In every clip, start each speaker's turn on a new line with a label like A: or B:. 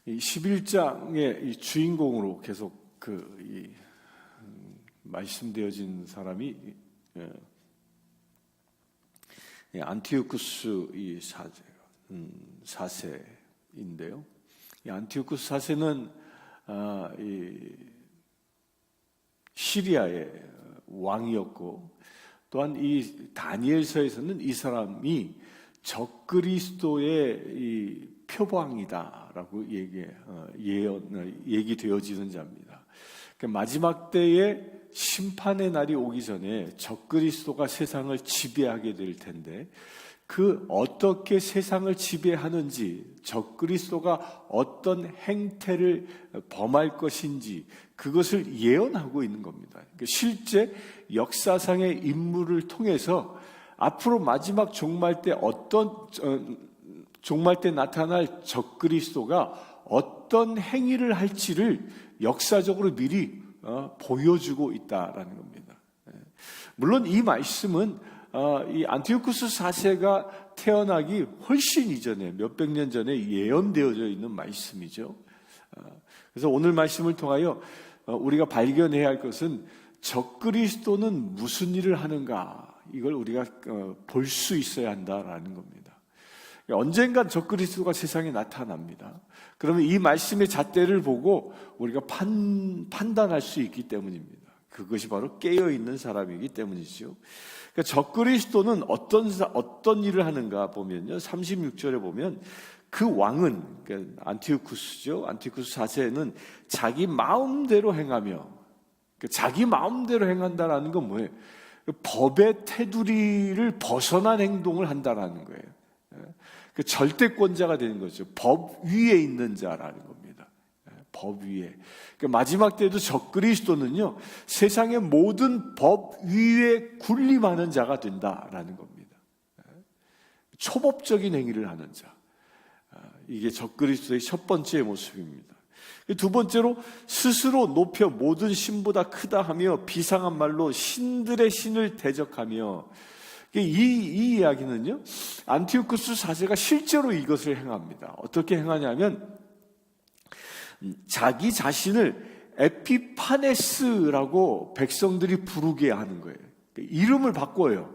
A: 이 11장의 이 주인공으로 계속 말씀되어진 사람이 안티오쿠스 이 4세인데요. 이 안티오쿠스 4세는 이 시리아의 왕이었고, 또한 이 다니엘서에서는 이 사람이 적그리스도의 이 표방이다라고 얘기되어지는 자입니다. 그러니까 마지막 때에 심판의 날이 오기 전에 적그리스도가 세상을 지배하게 될 텐데, 그 어떻게 세상을 지배하는지, 적그리스도가 어떤 행태를 범할 것인지 그것을 예언하고 있는 겁니다. 그러니까 실제 역사상의 인물을 통해서 앞으로 마지막 종말 때 종말 때 나타날 적그리스도가 어떤 행위를 할지를 역사적으로 미리 보여주고 있다라는 겁니다. 물론 이 말씀은 이 안티오쿠스 4세가 태어나기 훨씬 이전에, 몇백 년 전에 예언되어져 있는 말씀이죠. 그래서 오늘 말씀을 통하여 우리가 발견해야 할 것은 적그리스도는 무슨 일을 하는가, 이걸 우리가 볼 수 있어야 한다라는 겁니다. 언젠간 적그리스도가 세상에 나타납니다. 그러면 이 말씀의 잣대를 보고 우리가 판단할 수 있기 때문입니다. 그것이 바로 깨어있는 사람이기 때문이죠. 그러니까 적그리스도는 어떤 일을 하는가 보면요, 36절에 보면 그 왕은, 그러니까 안티오쿠스죠. 안티오쿠스 4세는 자기 마음대로 행하며, 그러니까 자기 마음대로 행한다라는 건 뭐예요? 법의 테두리를 벗어난 행동을 한다라는 거예요. 그 절대권자가 되는 거죠. 법 위에 있는 자라는 겁니다. 법 위에. 그러니까 마지막 때도 적그리스도는요, 세상의 모든 법 위에 군림하는 자가 된다라는 겁니다. 초법적인 행위를 하는 자. 이게 적그리스도의 첫 번째 모습입니다. 두 번째로, 스스로 높여 모든 신보다 크다 하며 비상한 말로 신들의 신을 대적하며, 이 이야기는요, 안티오쿠스 4세가 실제로 이것을 행합니다. 어떻게 행하냐면 자기 자신을 에피파네스라고 백성들이 부르게 하는 거예요. 이름을 바꿔요.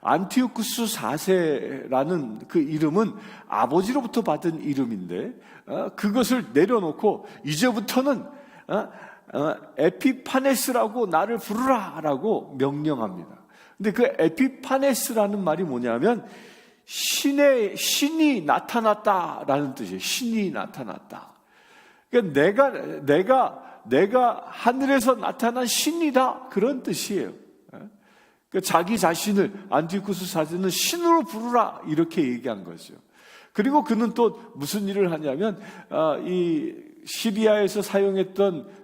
A: 안티오쿠스 4세라는 그 이름은 아버지로부터 받은 이름인데, 그것을 내려놓고 이제부터는 에피파네스라고 나를 부르라라고 명령합니다. 근데 그 에피파네스라는 말이 뭐냐면 신이 나타났다라는 뜻이에요. 신이 나타났다. 그러니까 내가 하늘에서 나타난 신이다, 그런 뜻이에요. 그러니까 자기 자신을, 안티오쿠스 4세는 신으로 부르라, 이렇게 얘기한 거죠. 그리고 그는 또 무슨 일을 하냐면 이 시리아에서 사용했던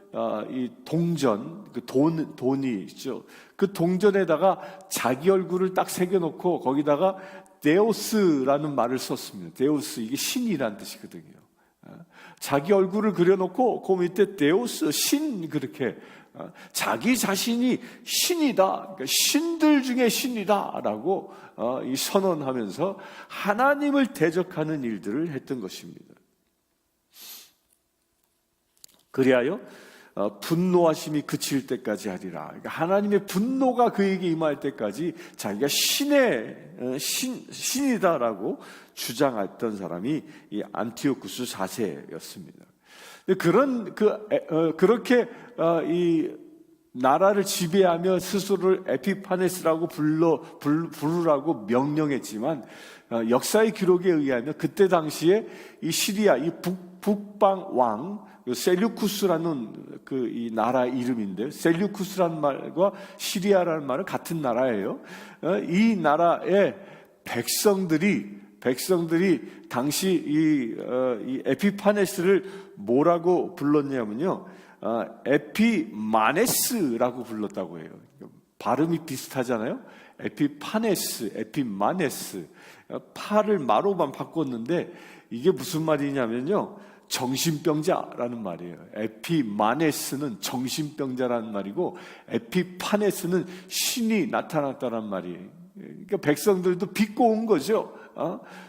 A: 이 동전, 그 돈이 있죠. 그 동전에다가 자기 얼굴을 딱 새겨놓고 거기다가 데오스라는 말을 썼습니다. 데오스, 이게 신이란 뜻이거든요. 자기 얼굴을 그려놓고 그 밑에 데오스, 신, 그렇게 자기 자신이 신이다, 그러니까 신들 중에 신이다라고 이 선언하면서 하나님을 대적하는 일들을 했던 것입니다. 그리하여 분노하심이 그칠 때까지 하리라. 그러니까 하나님의 분노가 그에게 임할 때까지 자기가 신이다라고 주장했던 사람이 이 안티오쿠스 4세였습니다. 그렇게 이 나라를 지배하며 스스로를 에피파네스라고 부르라고 명령했지만, 역사의 기록에 의하면 그때 당시에 이 시리아, 이 북방 왕 셀류쿠스라는 이 나라 이름인데요. 셀류쿠스라는 말과 시리아라는 말은 같은 나라예요. 이 나라의 백성들이 당시 이 에피파네스를 뭐라고 불렀냐면요, 에피마네스라고 불렀다고 해요. 발음이 비슷하잖아요. 에피파네스, 에피마네스. 파를 마로만 바꿨는데 이게 무슨 말이냐면요, 정신병자라는 말이에요. 에피마네스는 정신병자라는 말이고, 에피파네스는 신이 나타났다는 말이에요. 그러니까 백성들도 비꼬은 거죠.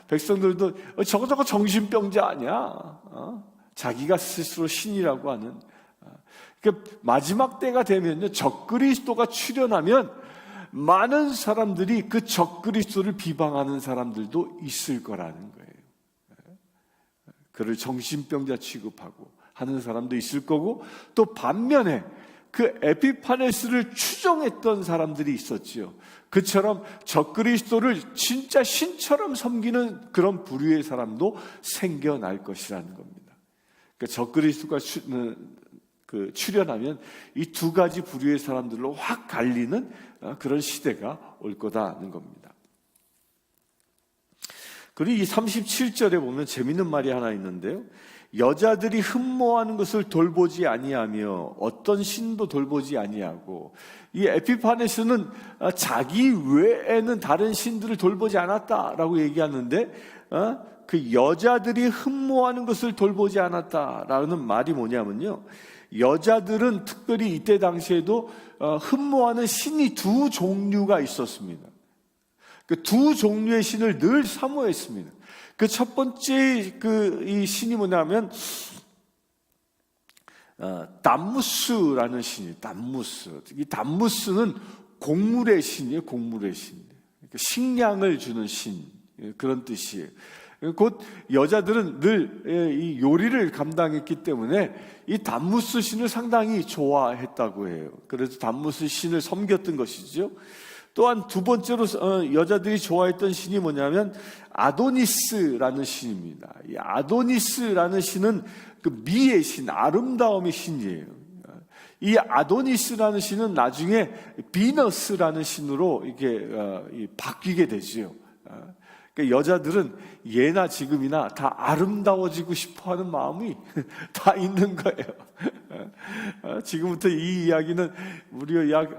A: 백성들도 저거 정신병자 아니야? 자기가 스스로 신이라고 하는. 그러니까 마지막 때가 되면요, 적그리스도가 출현하면 많은 사람들이 그 적그리스도를 비방하는 사람들도 있을 거라는 거예요. 그를 정신병자 취급하고 하는 사람도 있을 거고, 또 반면에 그 에피파네스를 추종했던 사람들이 있었지요. 그처럼 적그리스도를 진짜 신처럼 섬기는 그런 부류의 사람도 생겨날 것이라는 겁니다. 그러니까 적그리스도가 출현하면 이 두 가지 부류의 사람들로 확 갈리는 그런 시대가 올 거다는 겁니다. 그리고 이 37절에 보면 재밌는 말이 하나 있는데요. 여자들이 흠모하는 것을 돌보지 아니하며 어떤 신도 돌보지 아니하고, 이 에피파네스는 자기 외에는 다른 신들을 돌보지 않았다라고 얘기하는데, 그 여자들이 흠모하는 것을 돌보지 않았다라는 말이 뭐냐면요, 여자들은 특별히 이때 당시에도 흠모하는 신이 두 종류가 있었습니다. 그 두 종류의 신을 늘 사모했습니다. 그 첫 번째 이 신이 뭐냐면 담무스라는 신이에요. 담무스. 이 담무스는 곡물의 신이에요. 곡물의 신. 그러니까 식량을 주는 신, 그런 뜻이에요. 곧 여자들은 늘 이 요리를 감당했기 때문에 이 담무스 신을 상당히 좋아했다고 해요. 그래서 담무스 신을 섬겼던 것이죠. 또한 두 번째로 여자들이 좋아했던 신이 뭐냐면 아도니스라는 신입니다. 이 아도니스라는 신은 그 미의 신, 아름다움의 신이에요. 이 아도니스라는 신은 나중에 비너스라는 신으로 이렇게 바뀌게 되지요. 그러니까 여자들은 예나 지금이나 다 아름다워지고 싶어하는 마음이 다 있는 거예요. 지금부터 이 이야기는 무려 약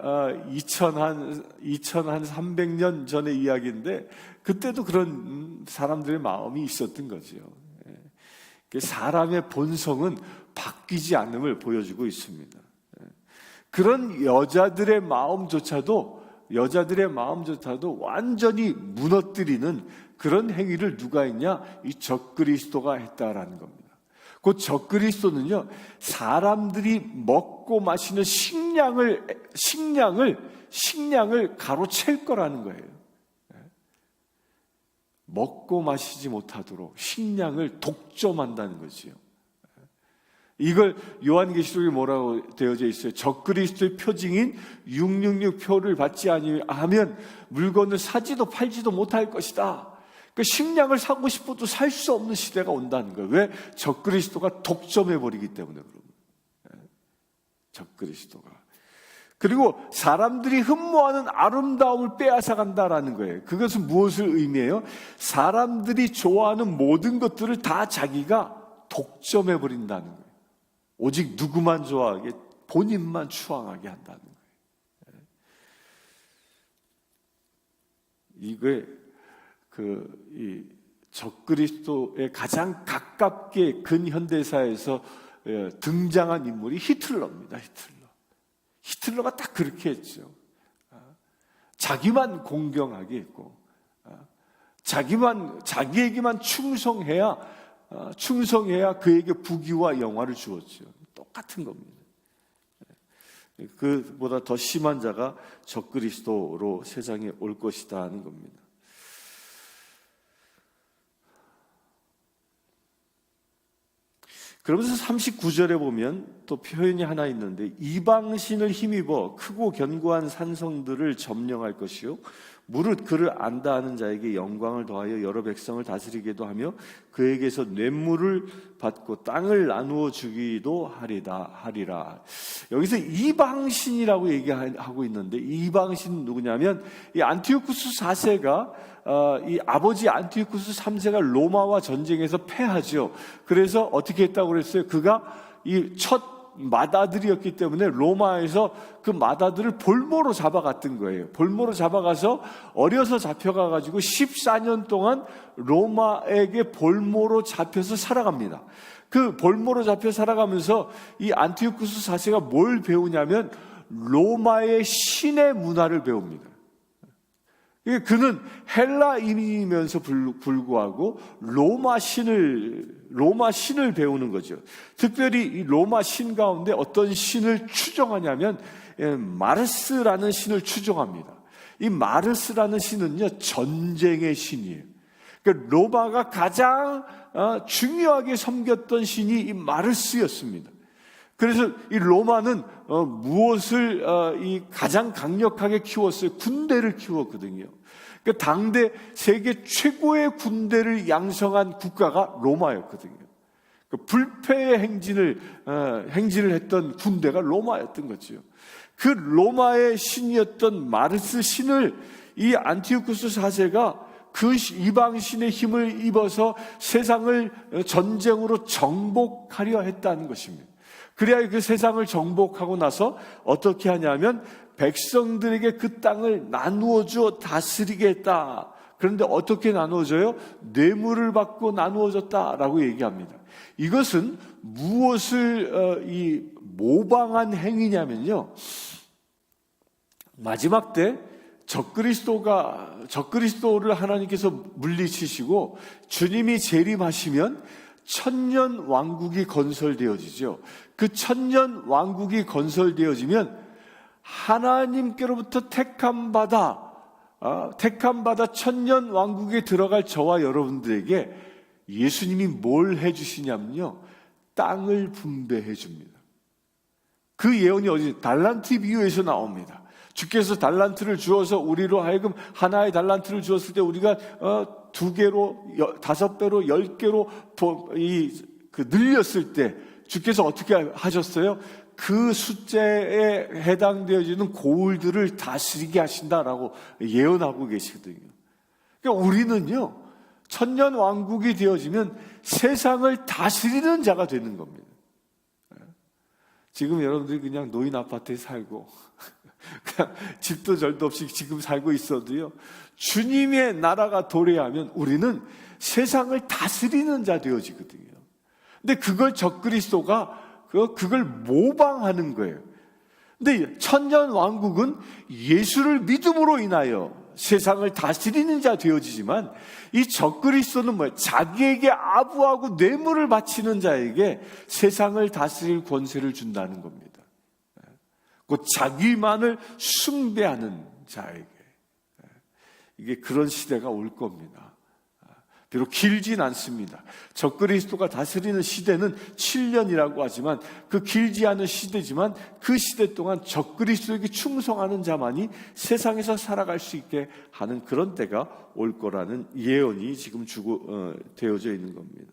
A: 2300년 전의 이야기인데, 그때도 그런 사람들의 마음이 있었던 거죠. 사람의 본성은 바뀌지 않음을 보여주고 있습니다. 그런 여자들의 마음조차도 완전히 무너뜨리는 그런 행위를 누가 했냐? 이 적그리스도가 했다라는 겁니다. 그 적그리스도는요, 사람들이 먹고 마시는 식량을 가로챌 거라는 거예요. 먹고 마시지 못하도록 식량을 독점한다는 거지요. 이걸 요한계시록에 뭐라고 되어져 있어요? 적그리스도의 표징인 666표를 받지 아니하면 물건을 사지도 팔지도 못할 것이다. 그 식량을 사고 싶어도 살 수 없는 시대가 온다는 거예요. 왜? 적그리스도가 독점해버리기 때문에 그런 거예요. 적그리스도가. 그리고 사람들이 흠모하는 아름다움을 빼앗아 간다라는 거예요. 그것은 무엇을 의미해요? 사람들이 좋아하는 모든 것들을 다 자기가 독점해버린다는 거예요. 오직 누구만 좋아하게, 본인만 추앙하게 한다는 거예요. 이게 이 적그리스도에 가장 가깝게 근현대사에서 등장한 인물이 히틀러입니다. 히틀러가 딱 그렇게 했죠. 자기만 공경하게 했고, 자기에게만 충성해야 그에게 부귀와 영화를 주었죠. 똑같은 겁니다. 그보다 더 심한 자가 적그리스도로 세상에 올 것이다 하는 겁니다. 그러면서 39절에 보면 또 표현이 하나 있는데, 이방신을 힘입어 크고 견고한 산성들을 점령할 것이요 무릇 그를 안다 하는 자에게 영광을 더하여 여러 백성을 다스리게도 하며 그에게서 뇌물을 받고 땅을 나누어 주기도 하리라. 여기서 이방신이라고 얘기하고 있는데, 이방신은 누구냐면 이 안티오쿠스 4세가 이 아버지 안티오쿠스 3세가 로마와 전쟁에서 패하죠. 그래서 어떻게 했다고 그랬어요? 그가 이 첫 맏아들이었기 때문에 로마에서 그 맏아들을 볼모로 잡아갔던 거예요. 볼모로 잡아가서 어려서 잡혀가가지고 14년 동안 로마에게 볼모로 잡혀서 살아갑니다. 그 볼모로 잡혀 살아가면서 이 안티오쿠스 4세가 뭘 배우냐면 로마의 신의 문화를 배웁니다. 그는 헬라인이면서 불구하고 로마 로마 신을 배우는 거죠. 특별히 이 로마 신 가운데 어떤 신을 추종하냐면 마르스라는 신을 추종합니다. 이 마르스라는 신은요, 전쟁의 신이에요. 그러니까 로마가 가장 중요하게 섬겼던 신이 이 마르스였습니다. 그래서 이 로마는 무엇을 가장 강력하게 키웠어요? 군대를 키웠거든요. 그러니까 당대 세계 최고의 군대를 양성한 국가가 로마였거든요. 그 불패의 행진을 했던 군대가 로마였던 거죠. 그 로마의 신이었던 마르스 신을 이 안티오쿠스 4세가 그 이방 신의 힘을 입어서 세상을 전쟁으로 정복하려 했다는 것입니다. 그래야 그 세상을 정복하고 나서 어떻게 하냐면 백성들에게 그 땅을 나누어 주어 다스리겠다. 그런데 어떻게 나누어져요? 뇌물을 받고 나누어졌다라고 얘기합니다. 이것은 무엇을 모방한 행위냐면요, 마지막 때 적그리스도를 하나님께서 물리치시고 주님이 재림하시면 천년 왕국이 건설되어지죠. 그 천년 왕국이 건설되어지면 하나님께로부터 택함받아 천년 왕국에 들어갈 저와 여러분들에게 예수님이 뭘 해주시냐면요, 땅을 분배해 줍니다. 그 예언이 어디 달란트 비유에서 나옵니다. 주께서 달란트를 주어서 우리로 하여금 하나의 달란트를 주었을 때 우리가 2개로 5배로 10개로 늘렸을 때 주께서 어떻게 하셨어요? 그 숫자에 해당되어지는 고울들을 다스리게 하신다라고 예언하고 계시거든요. 그러니까 우리는요, 천년 왕국이 되어지면 세상을 다스리는 자가 되는 겁니다. 지금 여러분들이 그냥 노인 아파트에 살고 그냥 집도 절도 없이 지금 살고 있어도요, 주님의 나라가 도래하면 우리는 세상을 다스리는 자 되어지거든요. 근데 그걸 적그리스도가 그걸 모방하는 거예요. 근데 천년 왕국은 예수를 믿음으로 인하여 세상을 다스리는 자 되어지지만, 이 적그리스도는 뭐예요? 자기에게 아부하고 뇌물을 바치는 자에게 세상을 다스릴 권세를 준다는 겁니다. 곧 자기만을 숭배하는 자에게. 이게 그런 시대가 올 겁니다. 비록 길진 않습니다. 적그리스도가 다스리는 시대는 7년이라고 하지만 그 길지 않은 시대지만 그 시대 동안 적그리스도에게 충성하는 자만이 세상에서 살아갈 수 있게 하는 그런 때가 올 거라는 예언이 지금 되어져 있는 겁니다.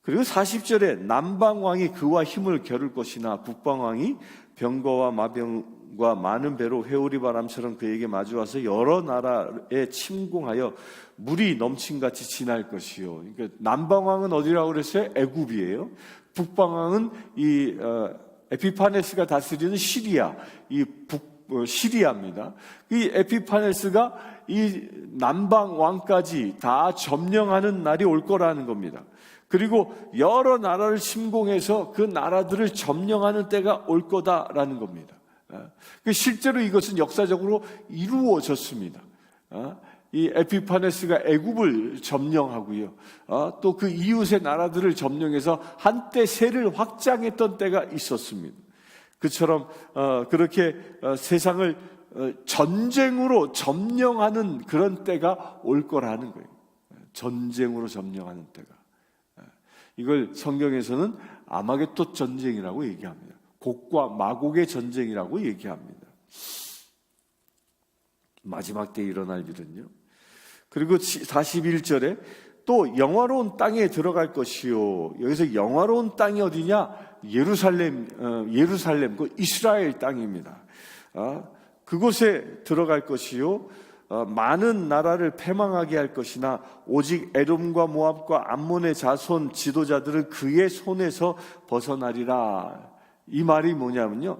A: 그리고 40절에 남방왕이 그와 힘을 겨룰 것이나 북방왕이 병거와 마병과 많은 배로 회오리 바람처럼 그에게 마주와서 여러 나라에 침공하여 물이 넘친같이 지날 것이요. 그러니까 남방왕은 어디라고 그랬어요? 애굽이에요. 북방왕은 이 에피파네스가 다스리는 시리아, 시리아입니다. 이 에피파네스가 이 남방왕까지 다 점령하는 날이 올 거라는 겁니다. 그리고 여러 나라를 침공해서 그 나라들을 점령하는 때가 올 거다라는 겁니다. 실제로 이것은 역사적으로 이루어졌습니다. 이 에피파네스가 애굽을 점령하고요, 또 그 이웃의 나라들을 점령해서 한때 세를 확장했던 때가 있었습니다. 그처럼 그렇게 세상을 전쟁으로 점령하는 그런 때가 올 거라는 거예요. 전쟁으로 점령하는 때가. 이걸 성경에서는 아마겟돈 전쟁이라고 얘기합니다. 곡과 마곡의 전쟁이라고 얘기합니다. 마지막 때 일어날 일은요. 그리고 41절에 또 영화로운 땅에 들어갈 것이요. 여기서 영화로운 땅이 어디냐? 예루살렘, 그 이스라엘 땅입니다. 그곳에 들어갈 것이요. 많은 나라를 패망하게 할 것이나 오직 에돔과 모압과 암몬의 자손 지도자들은 그의 손에서 벗어나리라. 이 말이 뭐냐면요,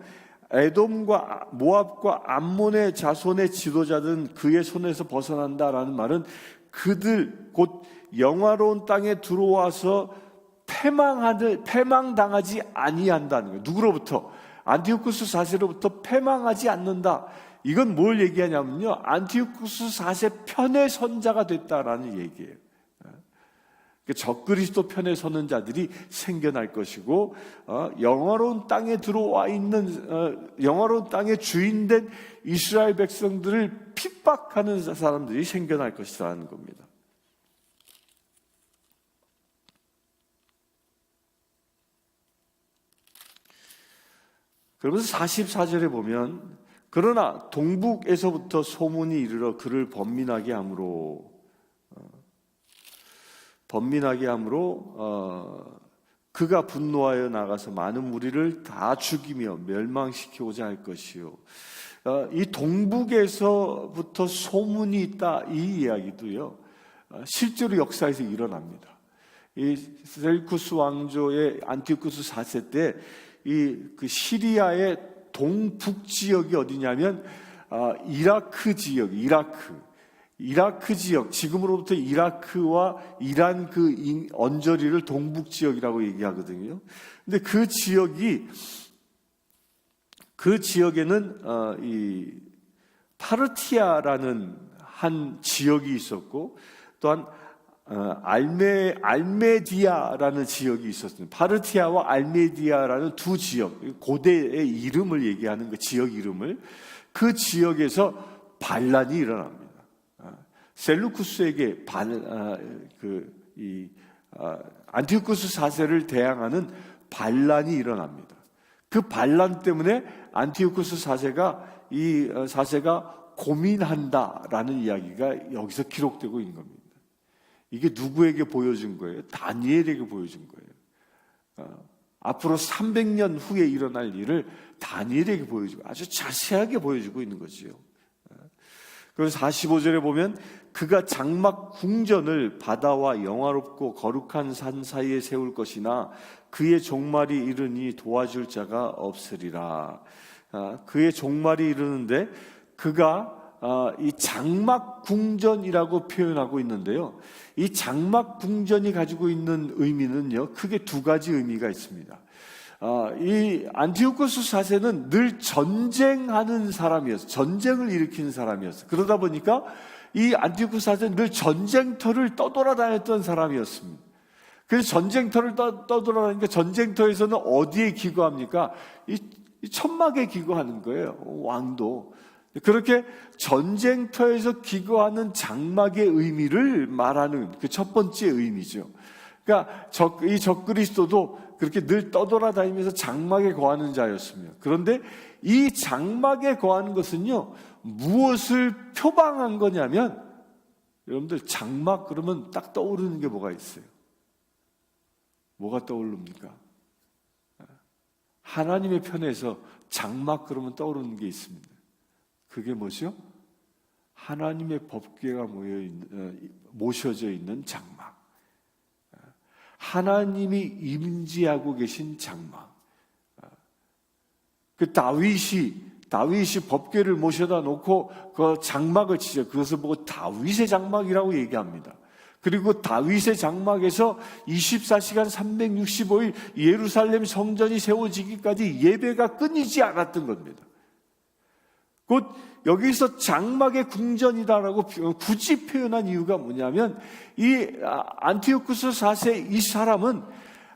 A: 에돔과 모압과 암몬의 자손의 지도자들은 그의 손에서 벗어난다라는 말은 그들 곧 영화로운 땅에 들어와서 패망당하지 아니한다는 거예요. 누구로부터? 안티오쿠스 4세로부터 패망하지 않는다. 이건 뭘 얘기하냐면요, 안티오쿠스 4세 편의 선자가 됐다라는 얘기예요. 적그리스도 편에 서는 자들이 생겨날 것이고, 영화로운 땅에 들어와 있는 영화로운 땅의 주인된 이스라엘 백성들을 핍박하는 사람들이 생겨날 것이라는 겁니다. 그러면서 44절에 보면, 그러나 동북에서부터 소문이 이르러 그를 번민하게 함으로 그가 분노하여 나가서 많은 무리를 다 죽이며 멸망시키고자 할 것이요. 이 동북에서부터 소문이 있다, 이 이야기도요, 실제로 역사에서 일어납니다. 이 셀루쿠스 왕조의 안티오쿠스 4세 때 그 시리아의 동북 지역이 어디냐면 이라크 지역, 이라크 지역, 지금으로부터 이라크와 이란 그 언저리를 동북 지역이라고 얘기하거든요. 근데 그 지역에는 이 파르티아라는 한 지역이 있었고, 또한 알메디아라는 지역이 있었습니다. 파르티아와 알메디아라는 두 지역, 고대의 이름을 얘기하는 그 지역 이름을, 그 지역에서 반란이 일어납니다. 셀루쿠스에게 안티오쿠스 4세를 대항하는 반란이 일어납니다. 그 반란 때문에 안티오쿠스 4세가 고민한다라는 이야기가 여기서 기록되고 있는 겁니다. 이게 누구에게 보여준 거예요? 다니엘에게 보여준 거예요. 앞으로 300년 후에 일어날 일을 다니엘에게 보여주고 아주 자세하게 보여주고 있는 거지요. 그래서 45절에 보면, 그가 장막 궁전을 바다와 영화롭고 거룩한 산 사이에 세울 것이나 그의 종말이 이르니 도와줄 자가 없으리라. 그의 종말이 이르는데, 그가 이 장막 궁전이라고 표현하고 있는데요, 이 장막 궁전이 가지고 있는 의미는요, 크게 두 가지 의미가 있습니다. 이 안티오쿠스 4세는 늘 전쟁하는 사람이었어요. 전쟁을 일으키는 사람이었어요. 그러다 보니까 이 안티오쿠스 4세는 늘 전쟁터를 떠돌아다녔던 사람이었습니다. 그래서 전쟁터를 떠돌아다니니까 전쟁터에서는 어디에 기거합니까? 이 천막에 기거하는 거예요. 왕도. 그렇게 전쟁터에서 기거하는 장막의 의미를 말하는 그 첫 번째 의미죠. 그러니까 이 적그리스도도 그렇게 늘 떠돌아다니면서 장막에 거하는 자였습니다. 그런데 이 장막에 거하는 것은요, 무엇을 표방한 거냐면, 여러분들 장막 그러면 딱 떠오르는 게 뭐가 있어요? 뭐가 떠오릅니까? 하나님의 편에서 장막 그러면 떠오르는 게 있습니다. 그게 뭐죠? 하나님의 법궤가 모셔져 있는 장막. 하나님이 임재하고 계신 장막. 그 다윗이 법궤를 모셔다 놓고 그 장막을 치죠. 그것을 보고 다윗의 장막이라고 얘기합니다. 그리고 다윗의 장막에서 24시간 365일 예루살렘 성전이 세워지기까지 예배가 끊이지 않았던 겁니다. 곧 여기서 장막의 궁전이다라고 굳이 표현한 이유가 뭐냐면, 이 안티오쿠스 4세 이 사람은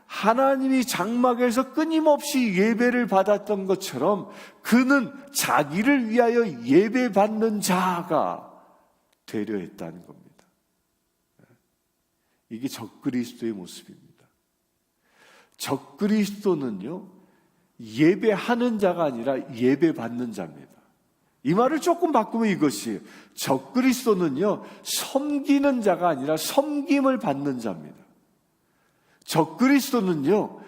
A: 하나님이 장막에서 끊임없이 예배를 받았던 것처럼 그는 자기를 위하여 예배받는 자가 되려 했다는 겁니다. 이게 적그리스도의 모습입니다. 적그리스도는요, 예배하는 자가 아니라 예배받는 자입니다. 이 말을 조금 바꾸면 이것이에요. 적그리스도는요, 섬기는 자가 아니라 섬김을 받는 자입니다. 적그리스도는요,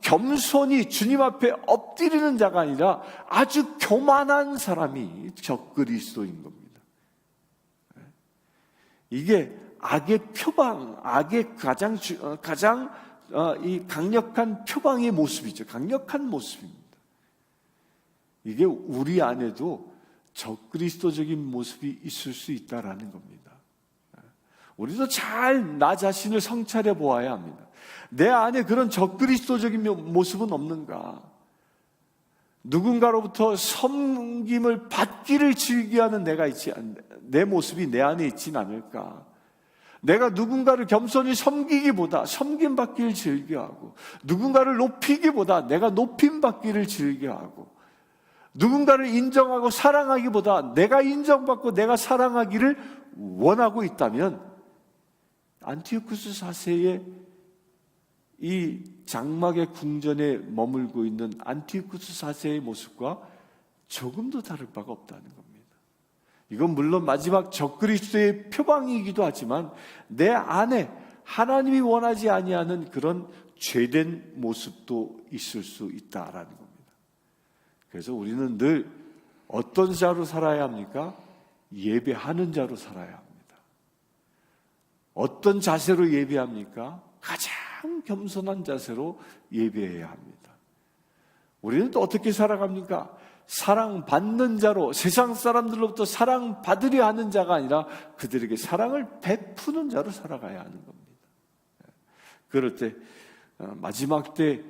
A: 겸손히 주님 앞에 엎드리는 자가 아니라 아주 교만한 사람이 적그리스도인 겁니다. 이게 악의 표방, 악의 가장 이 강력한 표방의 모습이죠. 강력한 모습입니다. 이게 우리 안에도 적그리스도적인 모습이 있을 수 있다라는 겁니다. 우리도 잘 나 자신을 성찰해 보아야 합니다. 내 안에 그런 적그리스도적인 모습은 없는가? 누군가로부터 섬김을 받기를 즐겨하는 내 모습이 내 안에 있진 않을까? 내가 누군가를 겸손히 섬기기보다 섬김받기를 즐겨하고, 누군가를 높이기보다 내가 높임받기를 즐겨하고, 누군가를 인정하고 사랑하기보다 내가 인정받고 내가 사랑하기를 원하고 있다면, 안티오쿠스 4세의 이 장막의 궁전에 머물고 있는 안티오쿠스 4세의 모습과 조금도 다를 바가 없다는 겁니다. 이건 물론 마지막 적그리스도의 표방이기도 하지만 내 안에 하나님이 원하지 아니하는 그런 죄된 모습도 있을 수 있다라는 겁니다. 그래서 우리는 늘 어떤 자로 살아야 합니까? 예배하는 자로 살아야 합니다. 어떤 자세로 예배합니까? 가장 겸손한 자세로 예배해야 합니다. 우리는 또 어떻게 살아갑니까? 사랑받는 자로, 세상 사람들로부터 사랑받으려 하는 자가 아니라 그들에게 사랑을 베푸는 자로 살아가야 하는 겁니다. 그럴 때 마지막 때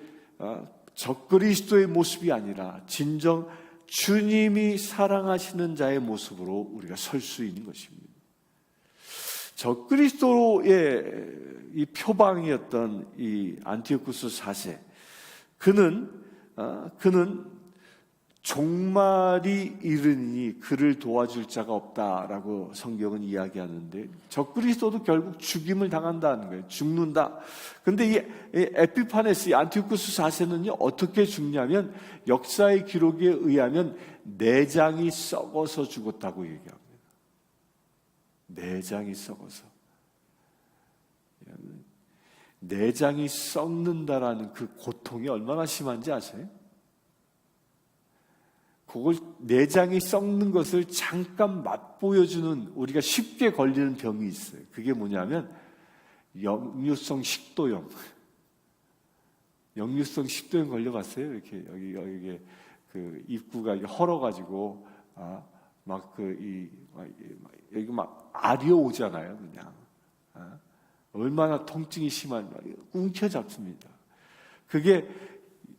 A: 적그리스도의 모습이 아니라 진정 주님이 사랑하시는 자의 모습으로 우리가 설 수 있는 것입니다. 적그리스도의 이 표방이었던 이 안티오쿠스 4세, 그는 종말이 이르니 그를 도와줄 자가 없다라고 성경은 이야기하는데, 적그리스도도 결국 죽임을 당한다는 거예요. 죽는다. 근데 이 에피파네스, 이 안티오쿠스 4세는요, 어떻게 죽냐면 역사의 기록에 의하면 내장이 썩어서 죽었다고 얘기합니다. 내장이 썩어서. 내장이 썩는다라는 그 고통이 얼마나 심한지 아세요? 그걸, 내장이 썩는 것을 잠깐 맛보여주는, 우리가 쉽게 걸리는 병이 있어요. 그게 뭐냐면 역류성 식도염. 역류성 식도염 걸려봤어요? 이렇게 여기 그 입구가 헐어가지고 여기 막 아려오잖아요, 그냥. 얼마나 통증이 심한, 움켜잡습니다. 그게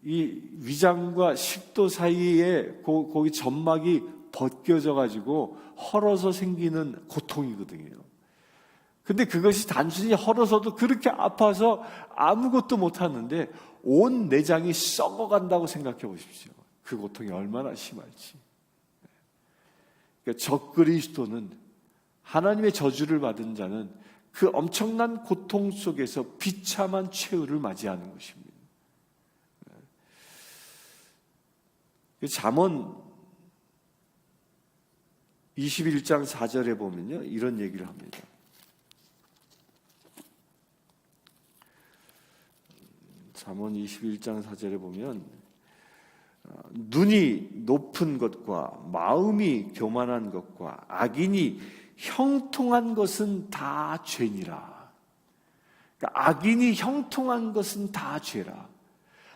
A: 이 위장과 식도 사이에 거기 점막이 벗겨져 가지고 헐어서 생기는 고통이거든요. 근데 그것이 단순히 헐어서도 그렇게 아파서 아무것도 못 하는데 온 내장이 썩어간다고 생각해 보십시오. 그 고통이 얼마나 심할지. 그러니까 적그리스도는, 하나님의 저주를 받은 자는 그 엄청난 고통 속에서 비참한 최후를 맞이하는 것입니다. 잠언 21장 4절에 보면요, 이런 얘기를 합니다. 잠언 21장 4절에 보면 눈이 높은 것과 마음이 교만한 것과 악인이 형통한 것은 다 죄니라. 그러니까 악인이 형통한 것은 다 죄라.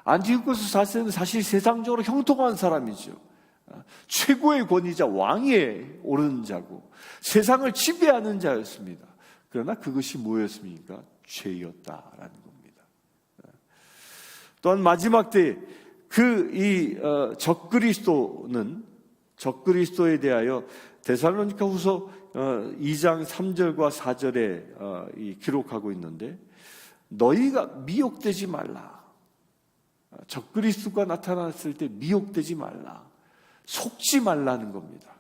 A: 안티오쿠스 4세는 사실 세상적으로 형통한 사람이죠. 최고의 권위자, 왕에 오르는 자고 세상을 지배하는 자였습니다. 그러나 그것이 뭐였습니까? 죄였다라는 겁니다. 또한 마지막 때 적그리스도에 대하여 데살로니가 후서 2장 3절과 4절에 기록하고 있는데, 너희가 미혹되지 말라. 적그리스도가 나타났을 때 미혹되지 말라. 속지 말라는 겁니다.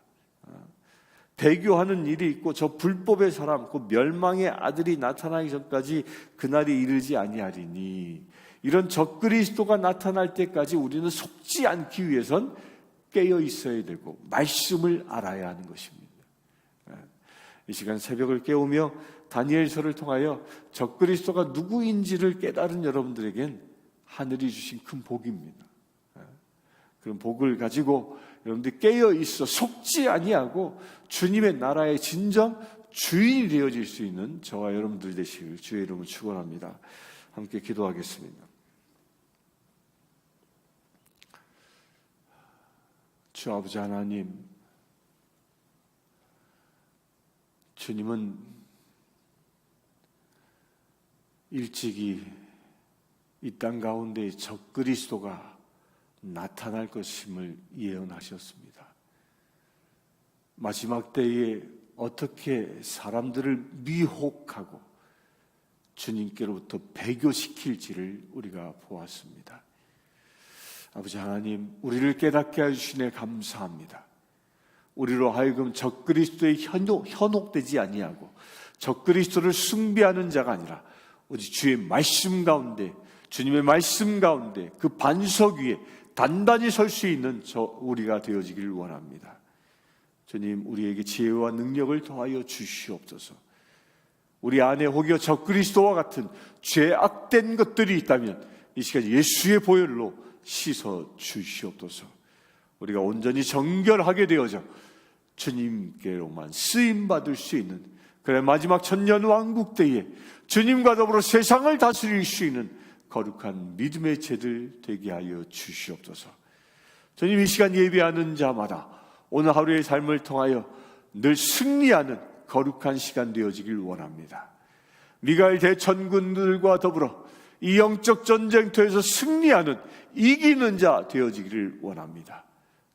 A: 배교하는 일이 있고 저 불법의 사람, 그 멸망의 아들이 나타나기 전까지 그날이 이르지 아니하리니, 이런 적그리스도가 나타날 때까지 우리는 속지 않기 위해선 깨어 있어야 되고 말씀을 알아야 하는 것입니다. 이 시간 새벽을 깨우며 다니엘서를 통하여 적그리스도가 누구인지를 깨달은 여러분들에겐 하늘이 주신 큰 복입니다. 그런 복을 가지고 여러분들 깨어 있어 속지 아니하고 주님의 나라의 진정 주인이 되어질 수 있는 저와 여러분들 되시길 주의 이름으로 축원합니다. 함께 기도하겠습니다. 주 아버지 하나님, 주님은 일찍이 이 땅 가운데 적그리스도가 나타날 것임을 예언하셨습니다. 마지막 때에 어떻게 사람들을 미혹하고 주님께로부터 배교시킬지를 우리가 보았습니다. 아버지 하나님, 우리를 깨닫게 해주시네 감사합니다. 우리로 하여금 적그리스도에 현혹되지 아니하고 적그리스도를 숭배하는 자가 아니라 오직 주의 말씀 가운데, 주님의 말씀 가운데 그 반석 위에 단단히 설 수 있는 우리가 되어지기를 원합니다. 주님, 우리에게 지혜와 능력을 더하여 주시옵소서. 우리 안에 혹여 적그리스도와 같은 죄악된 것들이 있다면 이 시간 예수의 보혈로 씻어 주시옵소서. 우리가 온전히 정결하게 되어져 주님께로만 쓰임받을 수 있는, 그래 마지막 천년왕국 때에 주님과 더불어 세상을 다스릴 수 있는 거룩한 믿음의 제들 되게 하여 주시옵소서. 주님, 이 시간 예배하는 자마다 오늘 하루의 삶을 통하여 늘 승리하는 거룩한 시간 되어지길 원합니다. 미가엘 대천군들과 더불어 이 영적 전쟁터에서 승리하는, 이기는 자 되어지기를 원합니다.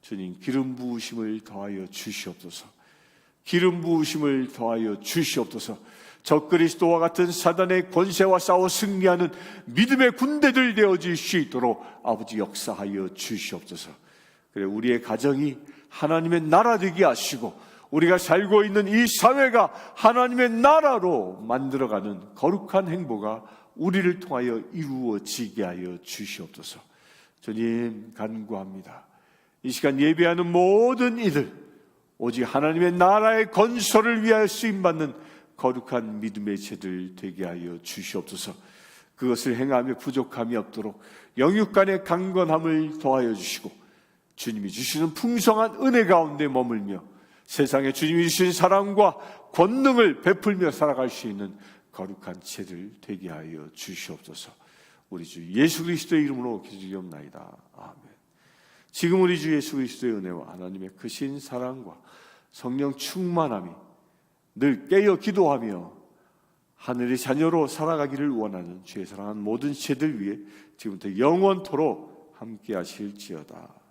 A: 주님, 기름 부으심을 더하여 주시옵소서. 기름 부으심을 더하여 주시옵소서. 적그리스도와 같은 사단의 권세와 싸워 승리하는 믿음의 군대들 되어질 수 있도록 아버지 역사하여 주시옵소서. 그래 우리의 가정이 하나님의 나라 되게 하시고 우리가 살고 있는 이 사회가 하나님의 나라로 만들어가는 거룩한 행보가 우리를 통하여 이루어지게 하여 주시옵소서. 주님, 간구합니다. 이 시간 예배하는 모든 이들 오직 하나님의 나라의 건설을 위하여 쓰임받는 거룩한 믿음의 제들 되게 하여 주시옵소서. 그것을 행하며 부족함이 없도록 영육 간의 강건함을 더하여 주시고 주님이 주시는 풍성한 은혜 가운데 머물며 세상에 주님이 주신 사랑과 권능을 베풀며 살아갈 수 있는 거룩한 제들 되게 하여 주시옵소서. 우리 주 예수 그리스도의 이름으로 기도드리옵나이다. 아멘. 지금 우리 주 예수 그리스도의 은혜와 하나님의 크신 사랑과 성령 충만함이 늘 깨어 기도하며 하늘의 자녀로 살아가기를 원하는 주의 사랑하는 모든 제들 위해 지금부터 영원토록 함께 하실지어다.